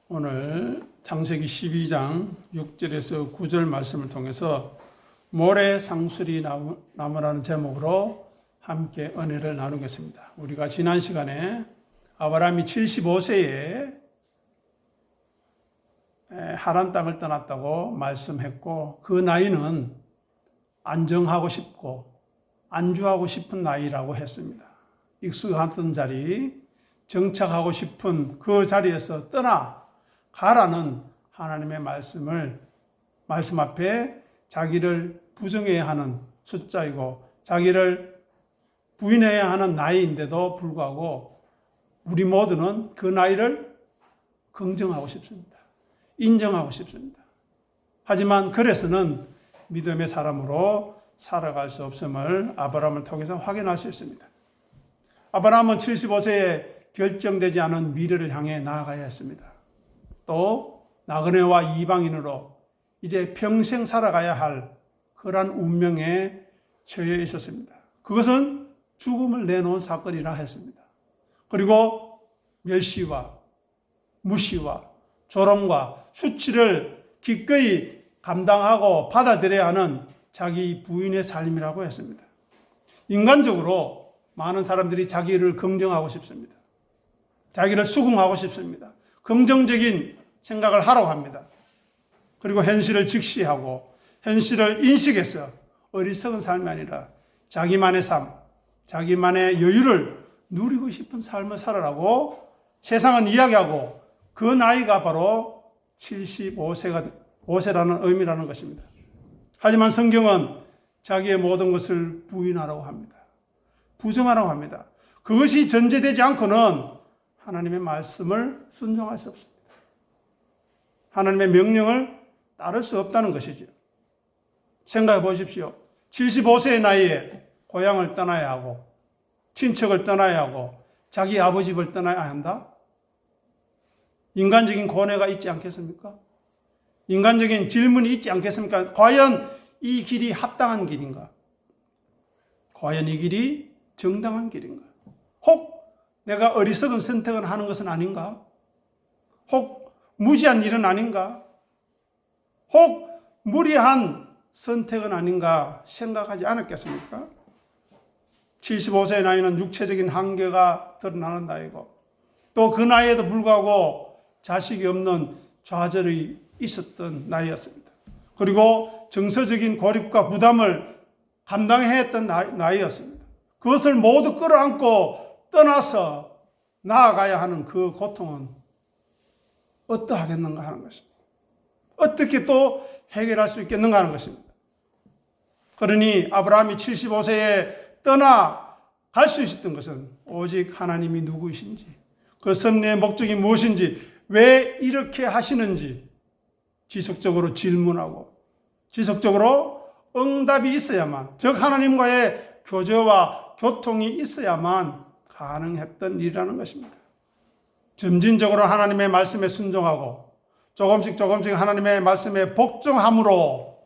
오늘 창세기 12장 6절에서 9절 말씀을 통해서 모래 상수리 나무라는 제목으로 함께 은혜를 나누겠습니다. 우리가 지난 시간에 아브라함이 75세에 하란 땅을 떠났다고 말씀했고, 그 나이는 안정하고 싶고 안주하고 싶은 나이라고 했습니다. 익숙했던 자리, 정착하고 싶은 그 자리에서 떠나가라는 하나님의 말씀 앞에 자기를 부정해야 하는 숫자이고 자기를 부인해야 하는 나이인데도 불구하고 우리 모두는 그 나이를 긍정하고 싶습니다. 인정하고 싶습니다. 하지만 그래서는 믿음의 사람으로 살아갈 수 없음을 아브라함을 통해서 확인할 수 있습니다. 아브라함은 75세에 결정되지 않은 미래를 향해 나아가야 했습니다. 또 나그네와 이방인으로 이제 평생 살아가야 할 그러한 운명에 처해 있었습니다. 그것은 죽음을 내놓은 사건이라 했습니다. 그리고 멸시와 무시와 조롱과 수치를 기꺼이 감당하고 받아들여야 하는 자기 부인의 삶이라고 했습니다. 인간적으로 많은 사람들이 자기를 긍정하고 싶습니다. 자기를 수긍하고 싶습니다. 긍정적인 생각을 하라고 합니다. 그리고 현실을 직시하고 현실을 인식해서 어리석은 삶이 아니라 자기만의 삶, 자기만의 여유를 누리고 싶은 삶을 살아라고 세상은 이야기하고, 그 나이가 바로 75세라는 의미라는 것입니다. 하지만 성경은 자기의 모든 것을 부인하라고 합니다. 부정하라고 합니다. 그것이 전제되지 않고는 하나님의 말씀을 순종할 수 없습니다. 하나님의 명령을 따를 수 없다는 것이죠. 생각해 보십시오. 75세의 나이에 고향을 떠나야 하고 친척을 떠나야 하고 자기 아버지 집을 떠나야 한다? 인간적인 고뇌가 있지 않겠습니까? 인간적인 질문이 있지 않겠습니까? 과연 이 길이 합당한 길인가? 과연 이 길이 정당한 길인가? 혹 내가 어리석은 선택을 하는 것은 아닌가? 혹 무지한 일은 아닌가? 혹 무리한 선택은 아닌가 생각하지 않았겠습니까? 75세의 나이는 육체적인 한계가 드러나는 나이고, 또 그 나이에도 불구하고 자식이 없는 좌절이 있었던 나이였습니다. 그리고 정서적인 고립과 부담을 감당해야 했던 나이였습니다. 그것을 모두 끌어안고 떠나서 나아가야 하는 그 고통은 어떠하겠는가 하는 것입니다. 어떻게 또 해결할 수 있겠는가 하는 것입니다. 그러니 아브라함이 75세에 떠나갈 수 있었던 것은 오직 하나님이 누구이신지, 그 섭리의 목적이 무엇인지, 왜 이렇게 하시는지 지속적으로 질문하고 지속적으로 응답이 있어야만, 즉 하나님과의 교제와 교통이 있어야만 가능했던 일이라는 것입니다. 점진적으로 하나님의 말씀에 순종하고 조금씩 하나님의 말씀에 복종함으로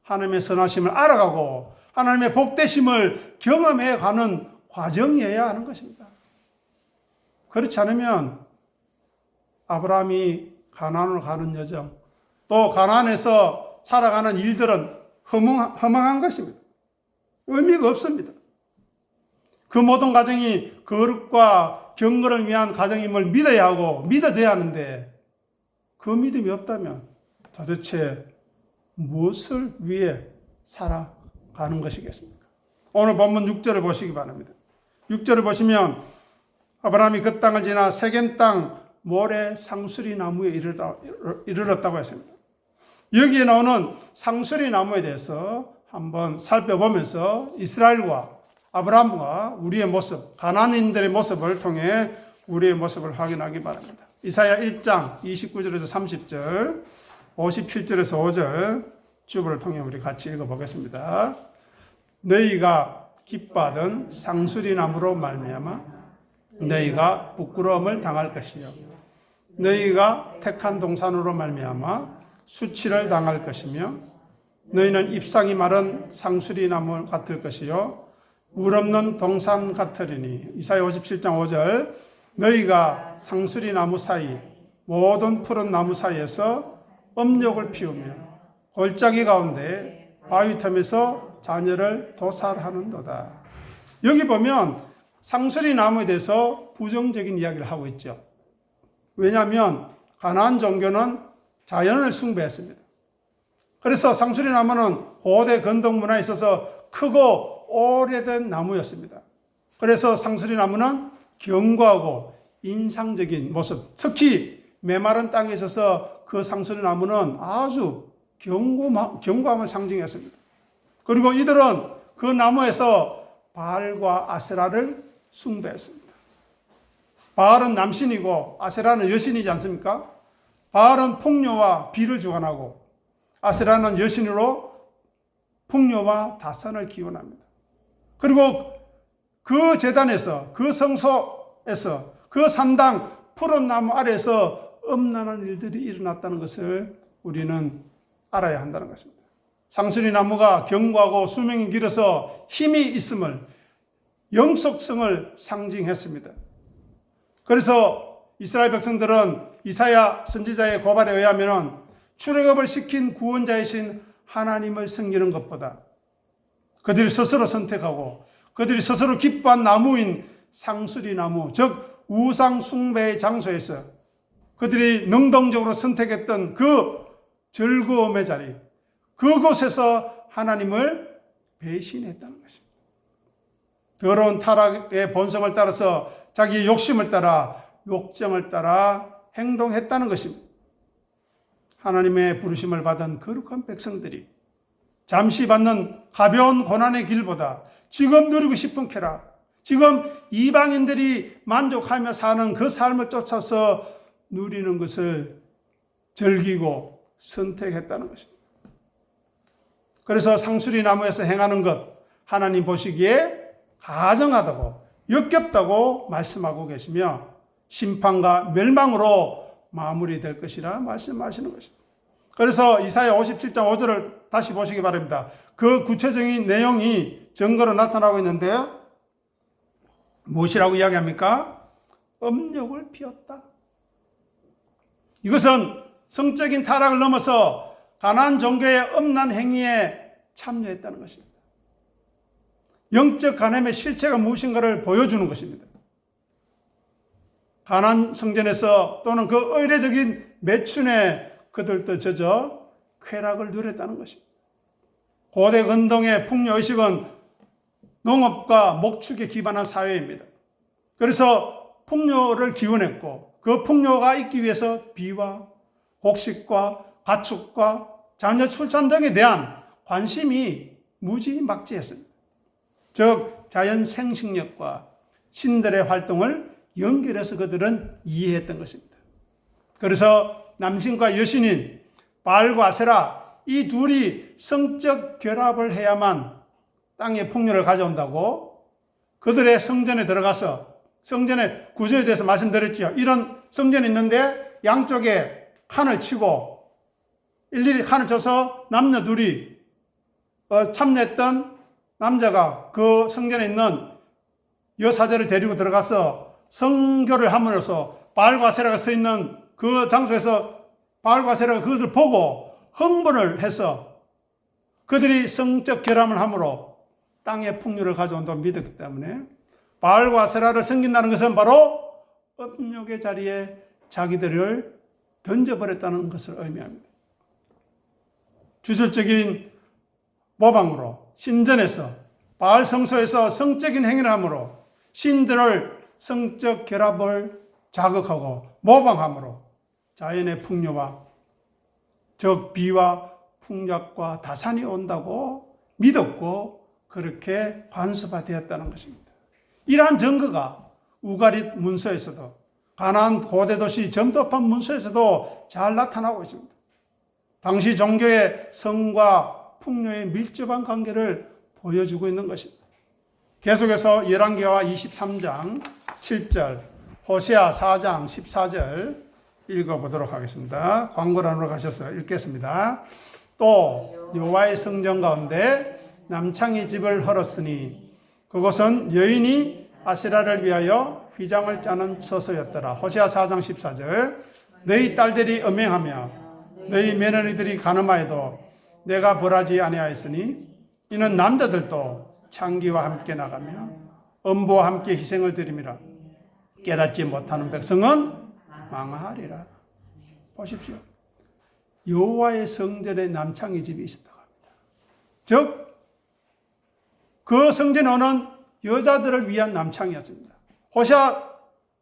하나님의 선하심을 알아가고 하나님의 복되심을 경험해가는 과정이어야 하는 것입니다. 그렇지 않으면 아브라함이 가나안으로 가는 여정, 또 가나안에서 살아가는 일들은 허망한 것입니다. 의미가 없습니다. 그 모든 과정이 거룩과 경건을 위한 과정임을 믿어야 하고 믿어져야 하는데, 그 믿음이 없다면 도대체 무엇을 위해 살아가는 것이겠습니까? 오늘 본문 6절을 보시기 바랍니다. 6절을 보시면 아브라함이 그 땅을 지나 세겜 땅 모래 상수리 나무에 이르렀다고 했습니다. 여기에 나오는 상수리 나무에 대해서 한번 살펴보면서 이스라엘과 아브라함과 우리의 모습, 가나안인들의 모습을 통해 우리의 모습을 확인하기 바랍니다. 이사야 1장 29절에서 30절, 57절에서 5절 주보를 통해 우리 같이 읽어보겠습니다. 너희가 기뻐하던 상수리 나무로 말미암아 너희가 부끄러움을 당할 것이요, 너희가 택한 동산으로 말미암아 수치를 당할 것이며, 너희는 잎상이 마른 상수리 나무 같을 것이요 물 없는 동산 같으리니. 이사야 57장 5절, 너희가 상수리 나무 사이 모든 푸른 나무 사이에서 업력을 피우며 골짜기 가운데 바위 틈에서 자녀를 도살하는도다. 여기 보면 상수리 나무에 대해서 부정적인 이야기를 하고 있죠. 왜냐하면 가나안 종교는 자연을 숭배했습니다. 그래서 상수리 나무는 고대 건동 문화에 있어서 크고 오래된 나무였습니다. 그래서 상수리 나무는 견고하고 인상적인 모습, 특히 메마른 땅에 있어서 그 상수리 나무는 아주 견고함을 상징했습니다. 그리고 이들은 그 나무에서 바알과 아세라를 숭배했습니다. 바알은 남신이고 아세라는 여신이지 않습니까? 바알은 풍요와 비를 주관하고 아세라는 여신으로 풍요와 다산을 기원합니다. 그리고 그 제단에서, 그 성소에서, 그 산당 푸른 나무 아래에서 음란한 일들이 일어났다는 것을 우리는 알아야 한다는 것입니다. 상수리 나무가 견고하고 수명이 길어서 힘이 있음을, 영속성을 상징했습니다. 그래서 이스라엘 백성들은 이사야 선지자의 고발에 의하면 출애굽을 시킨 구원자이신 하나님을 섬기는 것보다 그들이 스스로 선택하고 그들이 스스로 기뻐한 나무인 상수리 나무, 즉 우상 숭배의 장소에서 그들이 능동적으로 선택했던 그 즐거움의 자리, 그곳에서 하나님을 배신했다는 것입니다. 더러운 타락의 본성을 따라서 자기의 욕심을 따라, 욕정을 따라 행동했다는 것입니다. 하나님의 부르심을 받은 거룩한 백성들이 잠시 받는 가벼운 고난의 길보다 지금 누리고 싶은 쾌락, 지금 이방인들이 만족하며 사는 그 삶을 쫓아서 누리는 것을 즐기고 선택했다는 것입니다. 그래서 상수리 나무에서 행하는 것, 하나님 보시기에 가증하다고, 역겹다고 말씀하고 계시며 심판과 멸망으로 마무리될 것이라 말씀하시는 것입니다. 그래서 이사야 57장 5절을 다시 보시기 바랍니다. 그 구체적인 내용이 증거로 나타나고 있는데요. 무엇이라고 이야기합니까? 업력을 피웠다. 이것은 성적인 타락을 넘어서 가나안 종교의 음란 행위에 참여했다는 것입니다. 영적 간음의 실체가 무엇인가를 보여주는 것입니다. 가나안 성전에서 또는 그 의례적인 매춘에 그들도 젖어 쾌락을 누렸다는 것입니다. 고대 근동의 풍요의식은 농업과 목축에 기반한 사회입니다. 그래서 풍요를 기원했고 그 풍요가 있기 위해서 비와 곡식과 가축과 자녀 출산 등에 대한 관심이 무지막지했습니다. 즉 자연 생식력과 신들의 활동을 연결해서 그들은 이해했던 것입니다. 그래서 남신과 여신인 바알과 아세라 이 둘이 성적 결합을 해야만 땅의 풍요를 가져온다고 그들의 성전에 들어가서 성전의 구조에 대해서 말씀드렸죠. 이런 성전이 있는데 양쪽에 칸을 치고 일일이 칸을 쳐서 남녀 둘이 참여했던 남자가 그 성전에 있는 여사제를 데리고 들어가서 성교를 함으로써 바알과 아세라가 서 있는 그 장소에서 바알과 아세라가 그것을 보고 흥분을 해서 그들이 성적 결함을 함으로 땅의 풍요를 가져온다고 믿었기 때문에 바알과 아세라를 섬긴다는 것은 바로 업력의 자리에 자기들을 던져버렸다는 것을 의미합니다. 주술적인 모방으로 신전에서 바알 성소에서 성적인 행위를 함으로 신들을 성적 결합을 자극하고 모방함으로 자연의 풍요와 즉 비와 풍작과 다산이 온다고 믿었고 그렇게 관습화되었다는 것입니다. 이러한 증거가 우가릿 문서에서도 가나안 고대 도시 점토판 문서에서도 잘 나타나고 있습니다. 당시 종교의 성과 풍요의 밀접한 관계를 보여주고 있는 것입니다. 계속해서 열왕기하 23장 7절, 호세아 4장 14절 읽어보도록 하겠습니다. 광고란으로 가셔서 읽겠습니다. 또 여호와의 성전 가운데 남창희 집을 헐었으니 그곳은 여인이 아세라를 위하여 휘장을 짜는 처소였더라. 호세아 4장 14절. 너희 딸들이 음행하며 너희 며느리들이 간음하여도 내가 벌하지 아니하였으니 이는 남자들도 창기와 함께 나가며 음부와 함께 희생을 드림이라. 깨닫지 못하는 백성은 망하리라. 보십시오. 여호와의 성전에 남창희 집이 있었다고 합니다. 즉 그 성전에 오는 여자들을 위한 남창이었습니다. 호시아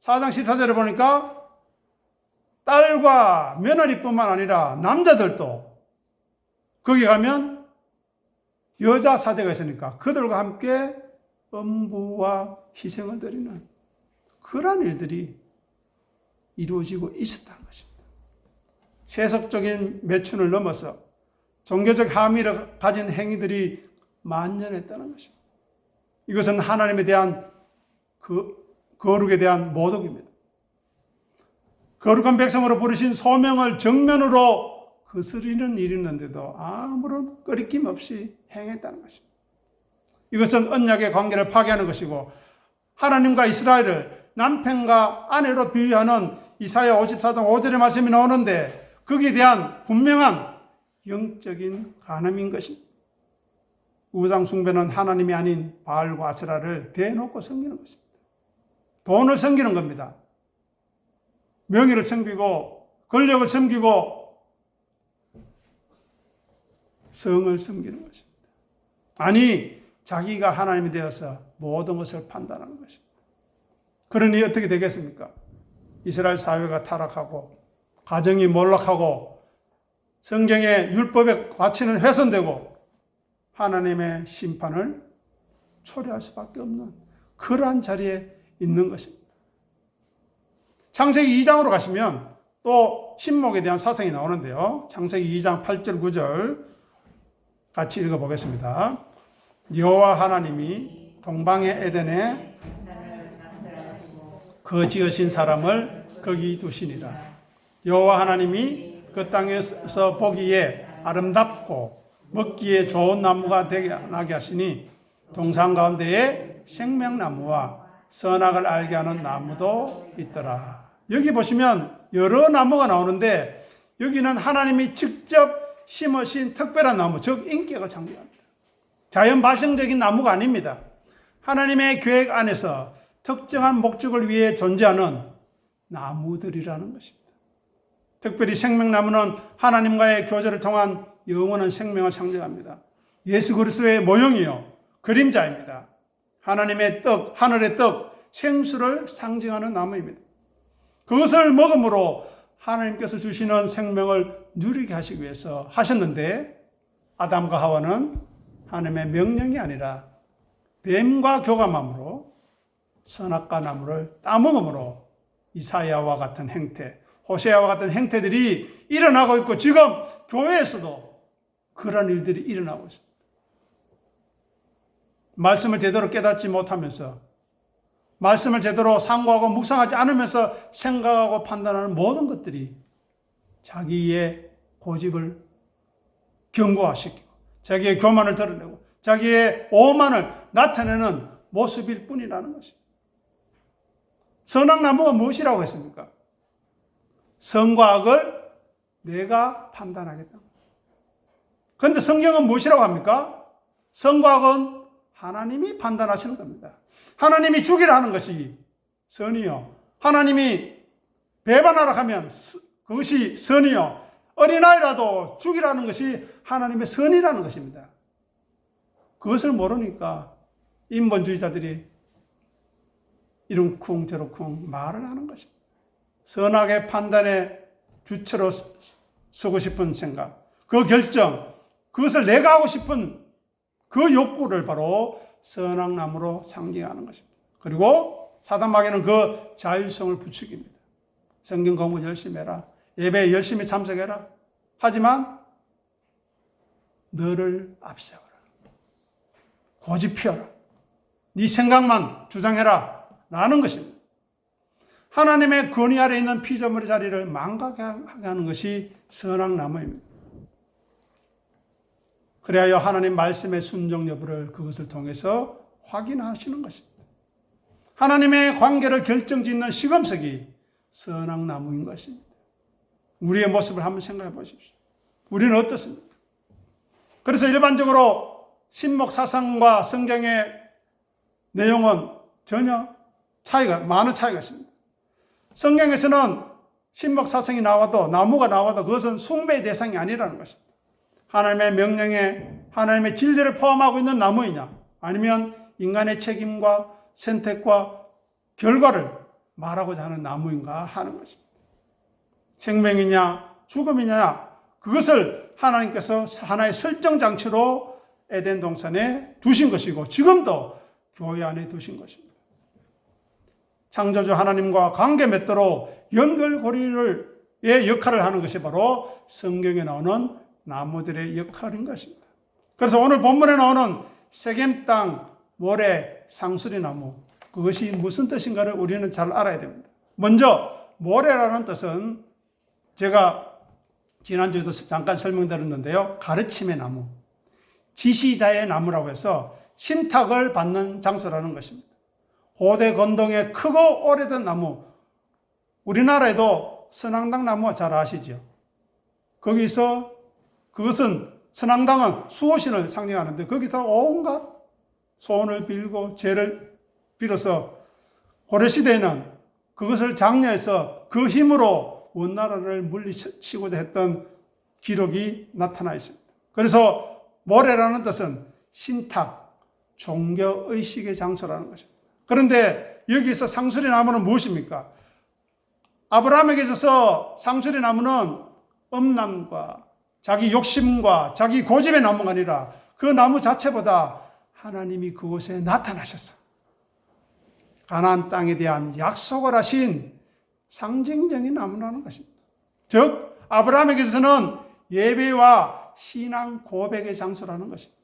4장 14절에 보니까 딸과 며느리뿐만 아니라 남자들도 거기 가면 여자 사제가 있으니까 그들과 함께 음부와 희생을 드리는 그러한 일들이 이루어지고 있었다는 것입니다. 세속적인 매춘을 넘어서 종교적 함의를 가진 행위들이 만연했다는 것입니다. 이것은 하나님에 대한 거룩에 대한 모독입니다. 거룩한 백성으로 부르신 소명을 정면으로 거스리는 일이 있는데도 아무런 꺼리낌 없이 행했다는 것입니다. 이것은 언약의 관계를 파괴하는 것이고 하나님과 이스라엘을 남편과 아내로 비유하는 이사야 54장 5절의 말씀이 나오는데 거기에 대한 분명한 영적인 간음인 것입니다. 우상 숭배는 하나님이 아닌 바알과 아세라를 대놓고 섬기는 것입니다. 돈을 섬기는 겁니다. 명예를 섬기고 권력을 섬기고 성을 섬기는 것입니다. 아니 자기가 하나님이 되어서 모든 것을 판단하는 것입니다. 그러니 어떻게 되겠습니까? 이스라엘 사회가 타락하고 가정이 몰락하고 성경의 율법의 가치는 훼손되고 하나님의 심판을 초래할 수밖에 없는 그러한 자리에 있는 것입니다. 창세기 2장으로 가시면 또 신목에 대한 사성이 나오는데요. 창세기 2장 8절 9절 같이 읽어보겠습니다. 여호와 하나님이 동방의 에덴에 그 지으신 사람을 거기 두시니라. 여호와 하나님이 그 땅에서 보기에 아름답고 먹기에 좋은 나무가 되게 나게 하시니 동산 가운데에 생명나무와 선악을 알게 하는 나무도 있더라. 여기 보시면 여러 나무가 나오는데 여기는 하나님이 직접 심으신 특별한 나무, 즉 인격을 상징합니다. 자연 발생적인 나무가 아닙니다. 하나님의 계획 안에서 특정한 목적을 위해 존재하는 나무들이라는 것입니다. 특별히 생명나무는 하나님과의 교제를 통한 영원한 생명을 상징합니다. 예수 그리스도의 모형이요 그림자입니다. 하나님의 떡, 하늘의 떡, 생수를 상징하는 나무입니다. 그것을 먹음으로 하나님께서 주시는 생명을 누리게 하시기 위해서 하셨는데 아담과 하와는 하나님의 명령이 아니라 뱀과 교감함으로 선악과 나무를 따먹음으로 이사야와 같은 행태, 호세아와 같은 행태들이 일어나고 있고 지금 교회에서도 그런 일들이 일어나고 있습니다. 말씀을 제대로 깨닫지 못하면서 말씀을 제대로 상고하고 묵상하지 않으면서 생각하고 판단하는 모든 것들이 자기의 고집을 견고화시키고 자기의 교만을 드러내고 자기의 오만을 나타내는 모습일 뿐이라는 것입니다. 선악나무가 무엇이라고 했습니까? 선과 악을 내가 판단하겠다. 그런데 성경은 무엇이라고 합니까? 선과 악은 하나님이 판단하시는 겁니다. 하나님이 죽이라 하는 것이 선이요. 하나님이 배반하라 하면 그것이 선이요. 어린아이라도 죽이라는 것이 하나님의 선이라는 것입니다. 그것을 모르니까 인본주의자들이 이런 쿵저럭쿵 말을 하는 것입니다. 선악의 판단의 주체로 서고 싶은 생각, 그 결정, 그것을 내가 하고 싶은 그 욕구를 바로 선악나무로 상징하는 것입니다. 그리고 사단 마귀는 그 자율성을 부추깁니다. 성경 공부 열심히 해라. 예배에 열심히 참석해라. 하지만 너를 앞세워라. 고집 피워라. 네 생각만 주장해라. 라는 것입니다. 하나님의 권위 아래 있는 피조물의 자리를 망각하게 하는 것이 선악나무입니다. 그래야 하나님 말씀의 순종 여부를 그것을 통해서 확인하시는 것입니다. 하나님의 관계를 결정짓는 시금석이 선악나무인 것입니다. 우리의 모습을 한번 생각해 보십시오. 우리는 어떻습니까? 그래서 일반적으로 신목 사상과 성경의 내용은 전혀 많은 차이가 있습니다. 성경에서는 신목 사상이 나와도, 나무가 나와도 그것은 숭배의 대상이 아니라는 것입니다. 하나님의 명령에 하나님의 진리를 포함하고 있는 나무이냐, 아니면 인간의 책임과 선택과 결과를 말하고자 하는 나무인가 하는 것입니다. 생명이냐 죽음이냐, 그것을 하나님께서 하나의 설정장치로 에덴 동산에 두신 것이고 지금도 교회 안에 두신 것입니다. 창조주 하나님과 관계 맺도록 연결고리의 역할을 하는 것이 바로 성경에 나오는 나무들의 역할인 것입니다. 그래서 오늘 본문에 나오는 세겜 땅, 모래, 상수리 나무, 그것이 무슨 뜻인가를 우리는 잘 알아야 됩니다. 먼저 모래라는 뜻은 제가 지난주에도 잠깐 설명드렸는데요. 가르침의 나무, 지시자의 나무라고 해서 신탁을 받는 장소라는 것입니다. 고대 건동의 크고 오래된 나무, 우리나라에도 선앙당 나무 잘 아시죠? 거기서 그것은 선앙당은 수호신을 상징하는데 거기서 온갖 소원을 빌고 죄를 빌어서 고려시대에는 그것을 장려해서 그 힘으로 원나라를 물리치고자 했던 기록이 나타나 있습니다. 그래서 모래라는 뜻은 신탁, 종교의식의 장소라는 것입니다. 그런데 여기서 상수리 나무는 무엇입니까? 아브라함에게 있어서 상수리 나무는 음란과 자기 욕심과 자기 고집의 나무가 아니라 그 나무 자체보다 하나님이 그곳에 나타나셨어. 가나안 땅에 대한 약속을 하신 상징적인 나무라는 것입니다. 즉 아브라함에게 있어서는 예배와 신앙 고백의 장소라는 것입니다.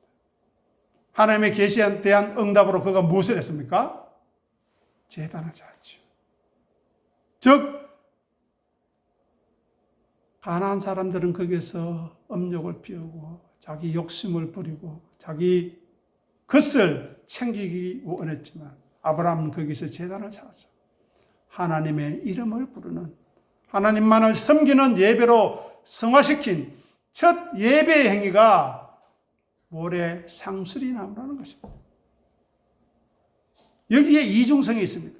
하나님의 계시에 대한 응답으로 그가 무엇을 했습니까? 제단을 쌓았죠. 즉 가나안 사람들은 거기서 음욕을 피우고 자기 욕심을 부리고 자기 것을 챙기기 원했지만 아브라함은 거기서 제단을 쌓았어. 하나님의 이름을 부르는, 하나님만을 섬기는 예배로 성화시킨 첫 예배의 행위가 모래 상수리 나무라는 것입니다. 여기에 이중성이 있습니다.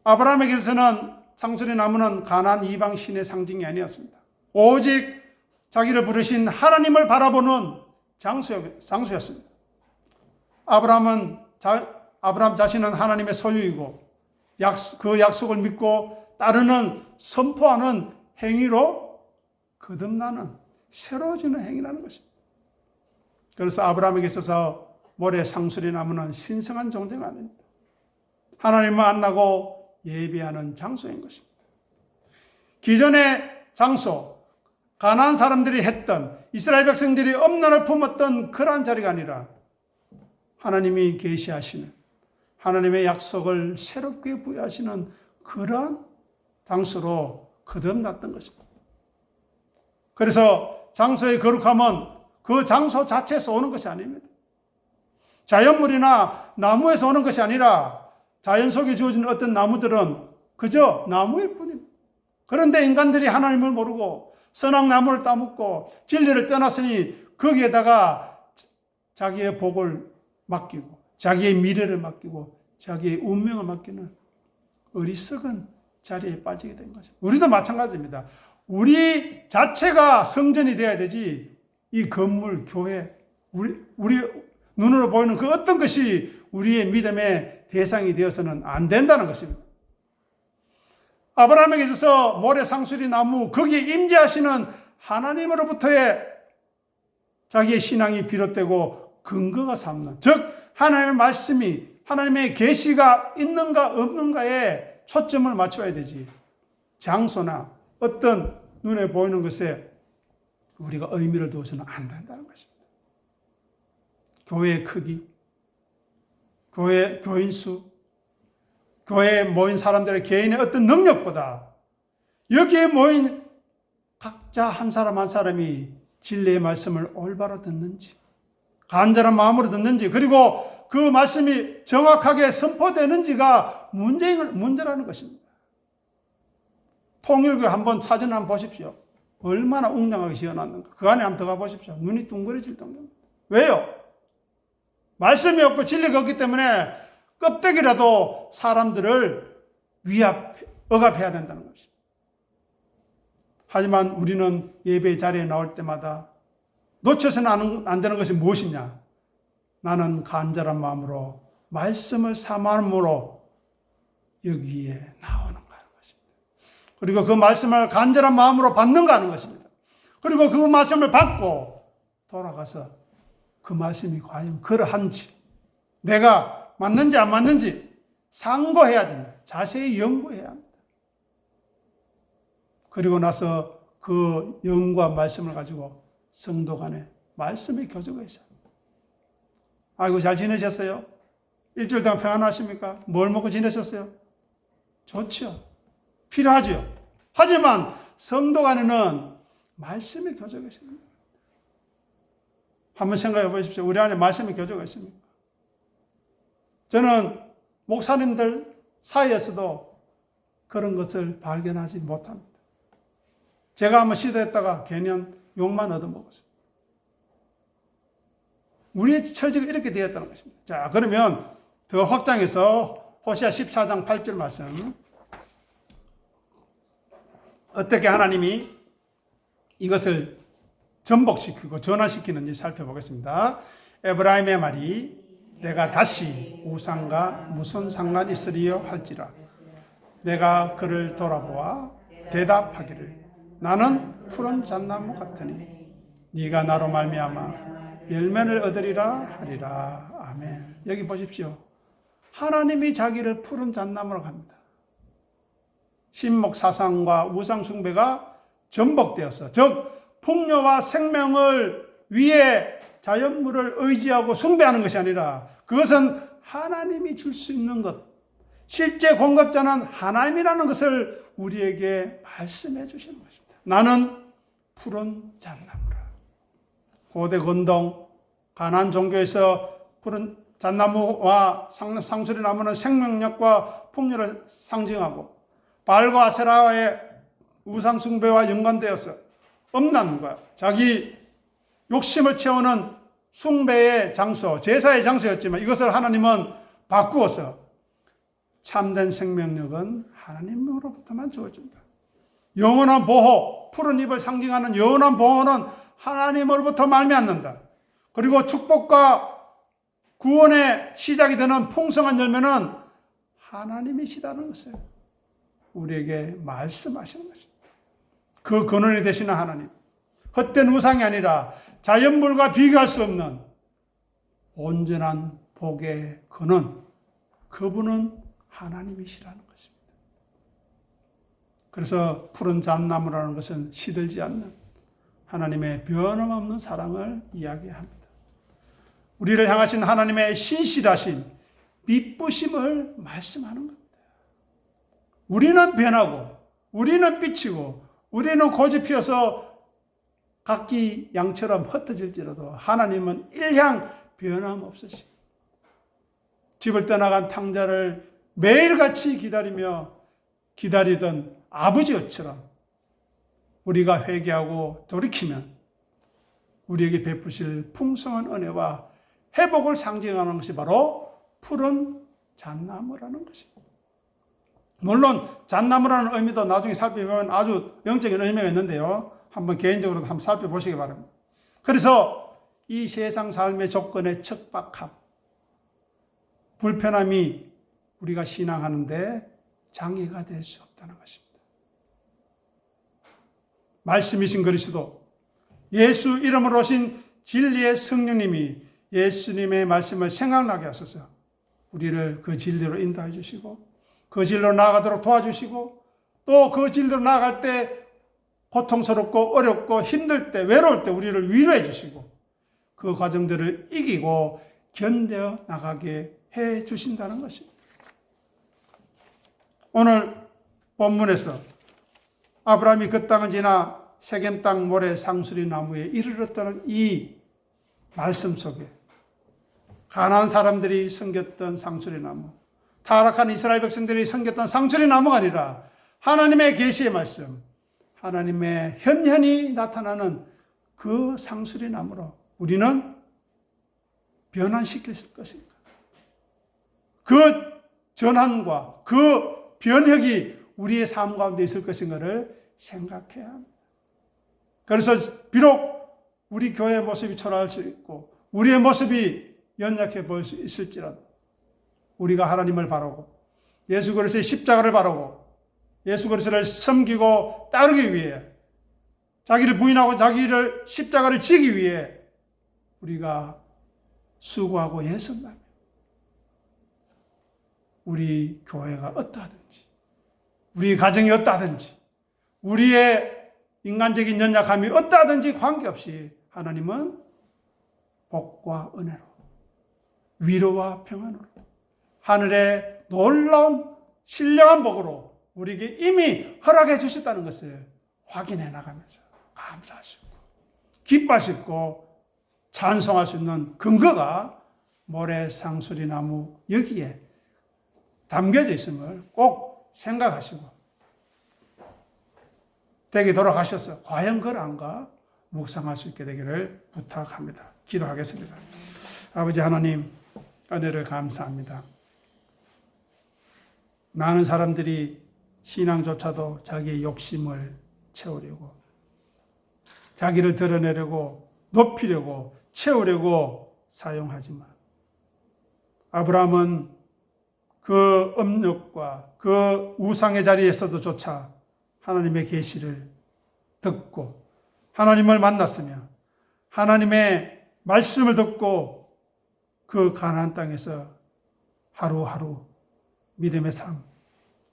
아브라함에게서는 상수리 나무는 가나안 이방 신의 상징이 아니었습니다. 오직 자기를 부르신 하나님을 바라보는 장소였습니다. 아브라함 자신은 하나님의 소유이고 그 약속을 믿고 따르는 선포하는 행위로 거듭나는 새로워지는 행위라는 것입니다. 그래서 아브라함에게 있어서 모래 상수리 나무는 신성한 존재가 아닙니다. 하나님을 만나고 예배하는 장소인 것입니다. 기존의 장소, 가나안 사람들이 했던, 이스라엘 백성들이 엄난을 품었던 그러한 자리가 아니라 하나님이 계시하시는, 하나님의 약속을 새롭게 부여하시는 그러한 장소로 거듭났던 것입니다. 그래서 장소의 거룩함은 그 장소 자체에서 오는 것이 아닙니다. 자연물이나 나무에서 오는 것이 아니라 자연 속에 주어진 어떤 나무들은 그저 나무일 뿐입니다. 그런데 인간들이 하나님을 모르고 선악나무를 따먹고 진리를 떠났으니 거기에다가 자기의 복을 맡기고 자기의 미래를 맡기고 자기의 운명을 맡기는 어리석은 자리에 빠지게 된 거죠. 우리도 마찬가지입니다. 우리 자체가 성전이 되어야 되지 이 건물, 교회, 우리 눈으로 보이는 그 어떤 것이 우리의 믿음의 대상이 되어서는 안 된다는 것입니다. 아브라함에게 있어서 모래 상수리 나무, 거기에 임재하시는 하나님으로부터의 자기의 신앙이 비롯되고 근거가 삼는, 즉 하나님의 말씀이, 하나님의 계시가 있는가 없는가에 초점을 맞춰야 되지 장소나 어떤 눈에 보이는 것에 우리가 의미를 두어서는 안 된다는 것입니다. 교회의 크기, 교인 수, 교회에 모인 사람들의 개인의 어떤 능력보다 여기에 모인 각자 한 사람 한 사람이 진리의 말씀을 올바로 듣는지, 간절한 마음으로 듣는지, 그리고 그 말씀이 정확하게 선포되는지가 문제라는 것입니다. 통일교회 한번 사진 한번 보십시오. 얼마나 웅장하게 지어놨는가. 그 안에 한번 들어가 보십시오. 눈이 둥그레질 정도입니다. 왜요? 말씀이 없고 진리가 없기 때문에 껍데기라도 사람들을 억압해야 된다는 것입니다. 하지만 우리는 예배 자리에 나올 때마다 놓쳐서는 안 되는 것이 무엇이냐? 나는 간절한 마음으로 말씀을 사모함으로 여기에 나오는가 하는 것입니다. 그리고 그 말씀을 간절한 마음으로 받는가 하는 것입니다. 그리고 그 말씀을 받고 돌아가서 그 말씀이 과연 그러한지, 내가 맞는지 안 맞는지 상고해야 됩니다. 자세히 연구해야 합니다. 그리고 나서 그 연구한 말씀을 가지고 성도 간에 말씀의 교제가 있어요. 아이고, 잘 지내셨어요? 일주일 동안 평안하십니까? 뭘 먹고 지내셨어요? 좋죠. 필요하죠. 하지만 성도 간에는 말씀의 교제가 있습니다. 한번 생각해 보십시오. 우리 안에 말씀의 교제가 있습니까? 저는 목사님들 사이에서도 그런 것을 발견하지 못합니다. 제가 한번 시도했다가 개년 욕만 얻어먹었습니다. 우리의 처지가 이렇게 되었다는 것입니다. 자, 그러면 더 확장해서 호시아 14장 8절 말씀. 어떻게 하나님이 이것을 전복시키고 전환시키는지 살펴보겠습니다. 에브라임의 말이 내가 다시 우상과 무슨 상관이 있으리요 할지라. 내가 그를 돌아보아 대답하기를 나는 푸른 잣나무 같으니 네가 나로 말미암아 열매를 얻으리라 하리라. 아멘. 여기 보십시오. 하나님이 자기를 푸른 잣나무라고 합니다. 신목 사상과 우상 숭배가 전복되었어. 즉 풍요와 생명을 위해 자연물을 의지하고 숭배하는 것이 아니라 그것은 하나님이 줄 수 있는 것, 실제 공급자는 하나님이라는 것을 우리에게 말씀해 주시는 것입니다. 나는 푸른 잣나무라. 고대 건동 가나안 종교에서 푸른 잣나무와 상수리 나무는 생명력과 풍요를 상징하고 바알과 아세라의 우상 숭배와 연관되어서 엄란과 자기 욕심을 채우는 숭배의 장소, 제사의 장소였지만 이것을 하나님은 바꾸어서 참된 생명력은 하나님으로부터만 주어진다. 영원한 보호, 푸른 잎을 상징하는 영원한 보호는 하나님으로부터 말미암는다. 그리고 축복과 구원의 시작이 되는 풍성한 열매는 하나님이시다는 것을 우리에게 말씀하시는 것입니다. 그 근원이 되시는 하나님, 헛된 우상이 아니라 자연물과 비교할 수 없는 온전한 복의 근원, 그분은 하나님이시라는 것입니다. 그래서 푸른 잣나무라는 것은 시들지 않는 하나님의 변함없는 사랑을 이야기합니다. 우리를 향하신 하나님의 신실하신 미쁘심을 말씀하는 겁니다. 우리는 변하고 우리는 삐치고 우리는 고집 피어서 각기 양처럼 흩어질지라도 하나님은 일향 변함없으시고 집을 떠나간 탕자를 매일같이 기다리던 아버지처럼 우리가 회개하고 돌이키면 우리에게 베푸실 풍성한 은혜와 회복을 상징하는 것이 바로 푸른 잣나무라는 것입니다. 물론 잣나무라는 의미도 나중에 살펴보면 아주 영적인 의미가 있는데요. 한번 개인적으로도 한번 살펴보시기 바랍니다. 그래서 이 세상 삶의 조건의 척박함, 불편함이 우리가 신앙하는데 장애가 될 수 없다는 것입니다. 말씀이신 그리스도, 예수 이름으로 오신 진리의 성령님이 예수님의 말씀을 생각나게 하소서 우리를 그 진리로 인도해 주시고 그 진리로 나아가도록 도와주시고 또 그 진리로 나아갈 때 고통스럽고 어렵고 힘들 때 외로울 때 우리를 위로해 주시고 그 과정들을 이기고 견뎌 나가게 해 주신다는 것입니다. 오늘 본문에서 아브라함이 그 땅을 지나 세겜 땅 모래 상수리 나무에 이르렀다는 이 말씀 속에 가나안 사람들이 섬겼던 상수리 나무, 타락한 이스라엘 백성들이 섬겼던 상수리 나무가 아니라 하나님의 계시의 말씀, 하나님의 현현이 나타나는 그 상수리 나무로 우리는 변환시킬 것입니다. 그 전환과 그 변혁이 우리의 삶 가운데 있을 것인가를 생각해야 합니다. 그래서 비록 우리 교회의 모습이 초라할 수 있고 우리의 모습이 연약해 보일 수 있을지라도 우리가 하나님을 바라고 예수 그리스도의 십자가를 바라고 예수 그리스도를 섬기고 따르기 위해 자기를 부인하고 자기를 십자가를 지기 위해 우리가 수고하고 애쓴다면 우리 교회가 어떠하든지 우리 가정이 어떠하든지 우리의 인간적인 연약함이 어떠하든지 관계없이 하나님은 복과 은혜로 위로와 평안으로 하늘의 놀라운 신령한 복으로 우리에게 이미 허락해 주셨다는 것을 확인해 나가면서 감사할 수 있고 기뻐할 수 있고 찬송할 수 있는 근거가 모래상수리 나무 여기에 담겨져 있음을 꼭 생각하시고 댁에 돌아가셔서 과연 그런가 묵상할 수 있게 되기를 부탁합니다. 기도하겠습니다. 아버지 하나님 은혜를 감사합니다. 많은 사람들이 신앙조차도 자기의 욕심을 채우려고 자기를 드러내려고 높이려고 채우려고 사용하지만 아브라함은 그 음욕과 그 우상의 자리에서도조차 하나님의 계시를 듣고 하나님을 만났으며 하나님의 말씀을 듣고 그 가나안 땅에서 하루하루 믿음의 삶,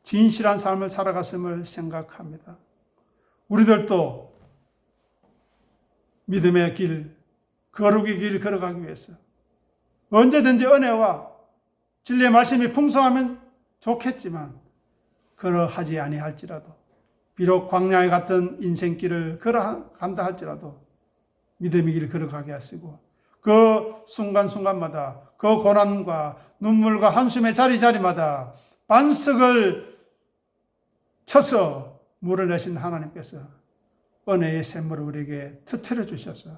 진실한 삶을 살아갔음을 생각합니다. 우리들도 믿음의 길, 거룩의 길 걸어가기 위해서 언제든지 은혜와 진리의 말씀이 풍성하면 좋겠지만 그러하지 아니할지라도 비록 광야에 같은 인생길을 걸어간다 할지라도 믿음의 길을 걸어가게 하시고 그 순간순간마다 그 고난과 눈물과 한숨의 자리자리마다 반석을 쳐서 물을 내신 하나님께서 은혜의 샘물을 우리에게 터뜨려 주셔서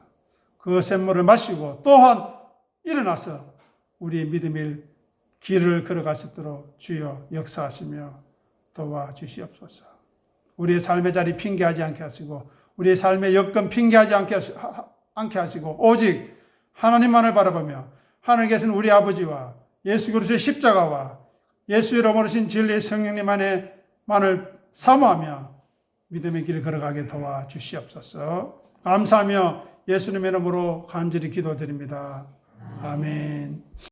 그 샘물을 마시고 또한 일어나서 우리의 믿음의 길을 걸어갈 수 있도록 주여 역사하시며 도와주시옵소서. 우리의 삶의 자리 핑계하지 않게 하시고 우리의 삶의 여건 핑계하지 않게 하시고 오직 하나님만을 바라보며 하늘에 계신 우리 아버지와 예수 그리스도의 십자가와 예수의 이름으로 오신 진리의 성령님 안에만을 사모하며 믿음의 길을 걸어가게 도와주시옵소서. 감사하며 예수님의 이름으로 간절히 기도드립니다. 아멘.